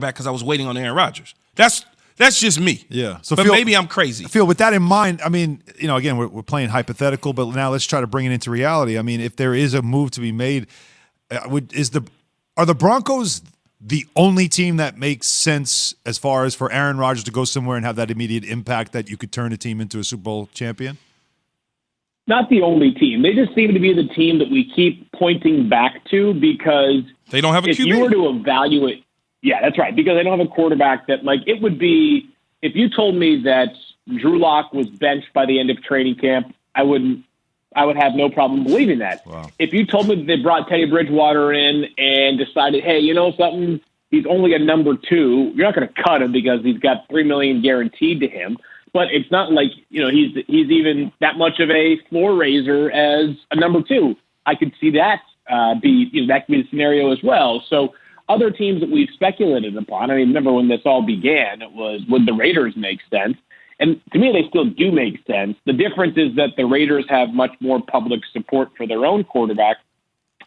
back because I was waiting on Aaron Rodgers. That's just me. Yeah. So but maybe I'm crazy. Phil, with that in mind, I mean, again, we're playing hypothetical, but now let's try to bring it into reality. I mean, if there is a move to be made, are the Broncos the only team that makes sense as far as for Aaron Rodgers to go somewhere and have that immediate impact that you could turn a team into a Super Bowl champion? Not the only team. They just seem to be the team that we keep pointing back to because they don't have a QB. If you were to evaluate, yeah, that's right, because they don't have a quarterback that, like, it would be, if you told me that Drew Lock was benched by the end of training camp, I would have no problem believing that. Wow. If you told me that they brought Teddy Bridgewater in and decided, hey, you know something, he's only a number 2, you're not going to cut him because he's got $3 million guaranteed to him. But it's not like, he's even that much of a floor raiser as a number 2. I could see that that could be the scenario as well. So other teams that we've speculated upon, I mean, remember when this all began, it was, would the Raiders make sense? And to me, they still do make sense. The difference is that the Raiders have much more public support for their own quarterback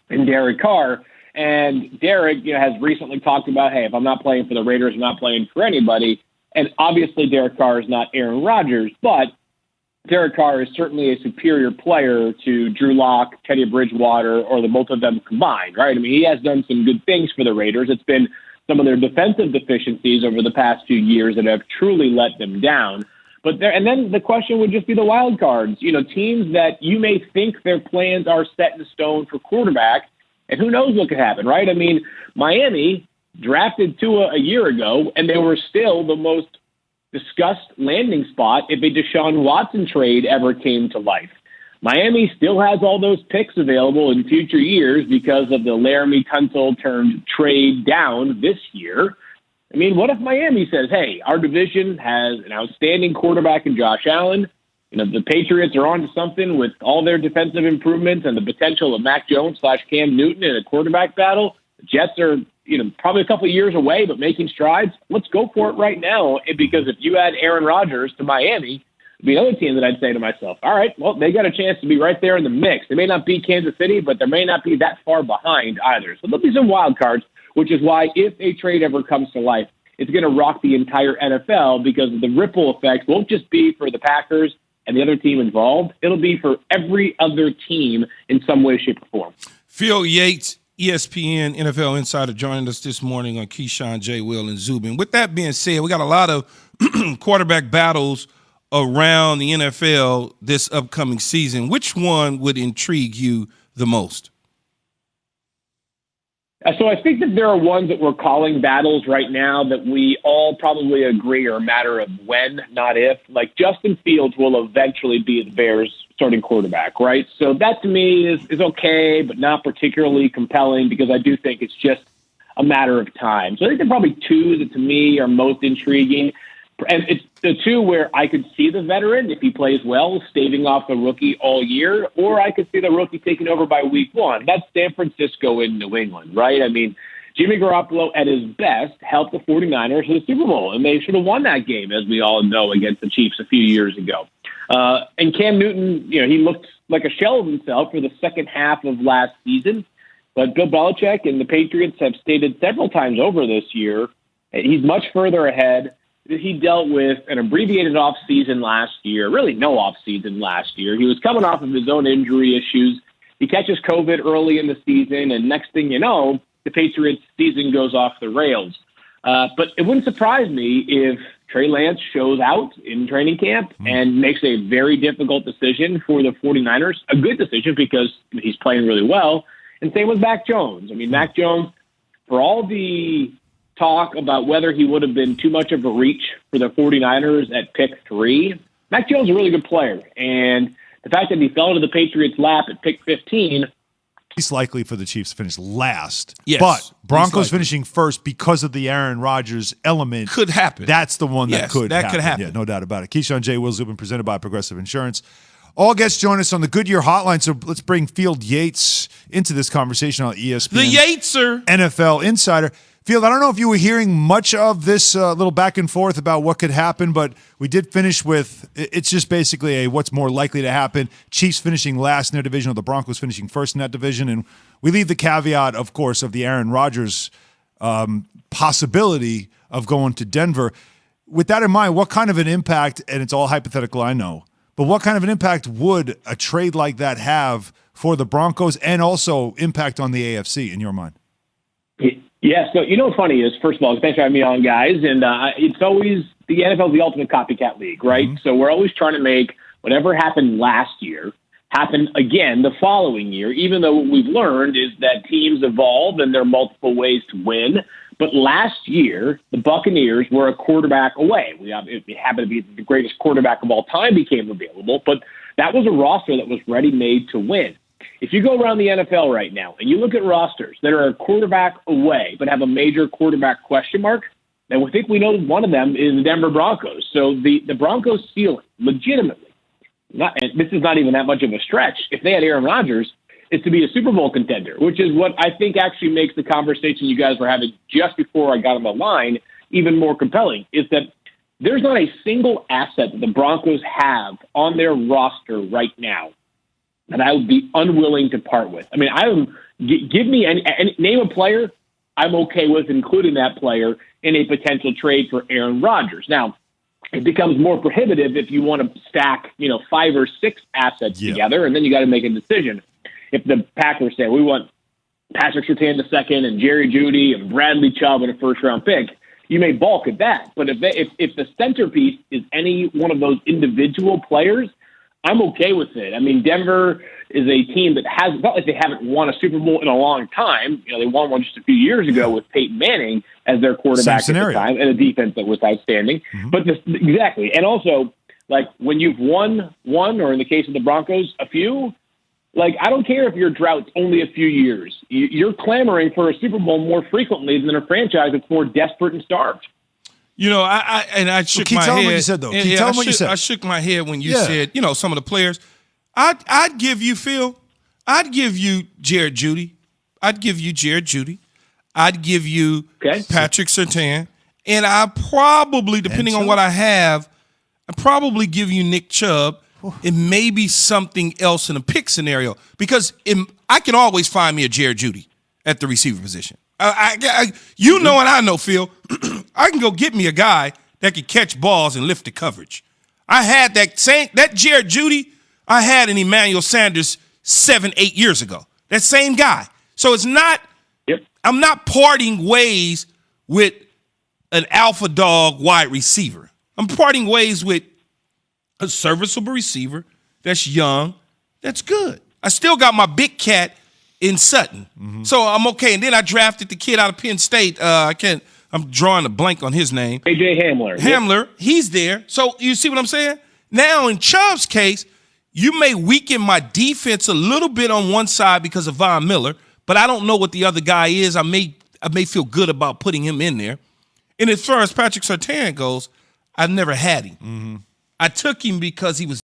in Derek Carr. And Derek has recently talked about, hey, if I'm not playing for the Raiders, I'm not playing for anybody. And obviously Derek Carr is not Aaron Rodgers, but Derek Carr is certainly a superior player to Drew Lock, Teddy Bridgewater, or the both of them combined, right? I mean, he has done some good things for the Raiders. It's been some of their defensive deficiencies over the past few years that have truly let them down. And then the question would just be the wild cards. Teams that you may think their plans are set in stone for quarterback, and who knows what could happen, right? I mean, Miami drafted Tua a year ago, and they were still the most discussed landing spot if a Deshaun Watson trade ever came to life. Miami still has all those picks available in future years because of the Laramie Tunsil turned trade down this year. I mean, what if Miami says, hey, our division has an outstanding quarterback in Josh Allen. The Patriots are on to something with all their defensive improvements and the potential of Mac Jones / Cam Newton in a quarterback battle. The Jets are, probably a couple of years away, but making strides. Let's go for it right now. Because if you add Aaron Rodgers to Miami, it'd be another team that I'd say to myself, all right, well, they got a chance to be right there in the mix. They may not be Kansas City, but they may not be that far behind either. So there'll be some wild cards, which is why if a trade ever comes to life, it's going to rock the entire NFL because the ripple effect won't just be for the Packers and the other team involved. It'll be for every other team in some way, shape, or form. Phil Yates, ESPN NFL Insider, joining us this morning on Keyshawn, J. Will, and Zubin. With that being said, we got a lot of quarterback battles around the NFL this upcoming season. Which one would intrigue you the most? So I think that there are ones that we're calling battles right now that we all probably agree are a matter of when, not if. Like Justin Fields will eventually be the Bears' starting quarterback, right? So that to me is okay, but not particularly compelling because I do think it's just a matter of time. So I think there are probably two that to me are most intriguing. And it's the two where I could see the veteran, if he plays well, staving off the rookie all year, or I could see the rookie taking over by week one. That's San Francisco and New England, right? I mean, Jimmy Garoppolo at his best helped the 49ers to the Super Bowl, and they should have won that game, as we all know, against the Chiefs a few years ago. And Cam Newton, he looked like a shell of himself for the second half of last season, but Bill Belichick and the Patriots have stated several times over this year he's much further ahead. He dealt with an abbreviated offseason last year, really no offseason last year. He was coming off of his own injury issues. He catches COVID early in the season, and next thing you know, the Patriots' season goes off the rails. But it wouldn't surprise me if Trey Lance shows out in training camp and makes a very difficult decision for the 49ers, a good decision because he's playing really well. And same with Mac Jones. I mean, Mac Jones, for all the talk about whether he would have been too much of a reach for the 49ers at pick 3. Mac Jones is a really good player. And the fact that he fell into the Patriots' lap at pick 15. Least likely for the Chiefs to finish last. Yes, but Broncos finishing first because of the Aaron Rodgers element. Could happen. That's the one that could happen. Yeah, no doubt about it. Keyshawn, J. Will, Zubin, presented by Progressive Insurance. All guests join us on the Goodyear Hotline, so let's bring Field Yates into this conversation on ESPN. The Yateser. NFL Insider. Field, I don't know if you were hearing much of this little back and forth about what could happen, but we did finish with, it's just basically a what's more likely to happen. Chiefs finishing last in their division, or the Broncos finishing first in that division. And we leave the caveat, of course, of the Aaron Rodgers possibility of going to Denver. With that in mind, what kind of an impact, and it's all hypothetical, I know, but what kind of an impact would a trade like that have for the Broncos and also impact on the AFC in your mind? Yeah, so you know what's funny is, first of all, thanks for having me on, guys. And it's always, the NFL is the ultimate copycat league, right? Mm-hmm. So we're always trying to make whatever happened last year happen again the following year, even though what we've learned is that teams evolve and there are multiple ways to win. But last year, the Buccaneers were a quarterback away. It happened to be the greatest quarterback of all time became available, but that was a roster that was ready-made to win. If you go around the NFL right now and you look at rosters that are a quarterback away but have a major quarterback question mark, then we think we know one of them is the Denver Broncos. So the Broncos' ceiling, legitimately, and this is not even that much of a stretch, if they had Aaron Rodgers, is to be a Super Bowl contender, which is what I think actually makes the conversation you guys were having just before I got on the line even more compelling, is that there's not a single asset that the Broncos have on their roster right now that I would be unwilling to part with. I mean, give me and name a player I'm okay with including that player in a potential trade for Aaron Rodgers. Now, it becomes more prohibitive if you want to stack, 5 or 6 assets together, and then you got to make a decision. If the Packers say we want Patrick Surtain II and Jerry Jeudy and Bradley Chubb in a first-round pick, you may balk at that. But if the centerpiece is any one of those individual players, I'm okay with it. I mean, Denver is a team that has, not like they haven't won a Super Bowl in a long time. They won one just a few years ago with Peyton Manning as their quarterback at the time, and a defense that was outstanding. Mm-hmm. But exactly. And also, like, when you've won one, or in the case of the Broncos, a few, like, I don't care if your drought's only a few years. You're clamoring for a Super Bowl more frequently than a franchise that's more desperate and starved. I shook my head. Tell him what you said, though. Tell him what you said. I shook my head when you said, some of the players. I'd give you, Phil. I'd give you Jared Jeudy. I'd give you Patrick Surtain. And I probably, depending on what I have, I'd probably give you Nick Chubb and maybe something else in a pick scenario. Because I can always find me a Jared Jeudy at the receiver position. And I know, Phil, I can go get me a guy that can catch balls and lift the coverage. I had that Jared Jeudy I had in Emmanuel Sanders 7-8 years ago. That same guy. So it's not, I'm not parting ways with an alpha dog wide receiver. I'm parting ways with a serviceable receiver that's young, that's good. I still got my big cat in Sutton. Mm-hmm. So I'm okay. And then I drafted the kid out of Penn State. I'm drawing a blank on his name. A.J. Hamler. He's there. So you see what I'm saying? Now in Chubb's case, you may weaken my defense a little bit on one side because of Von Miller, but I don't know what the other guy is. I may feel good about putting him in there. And as far as Patrick Surtain goes, I've never had him. Mm-hmm. I took him because he was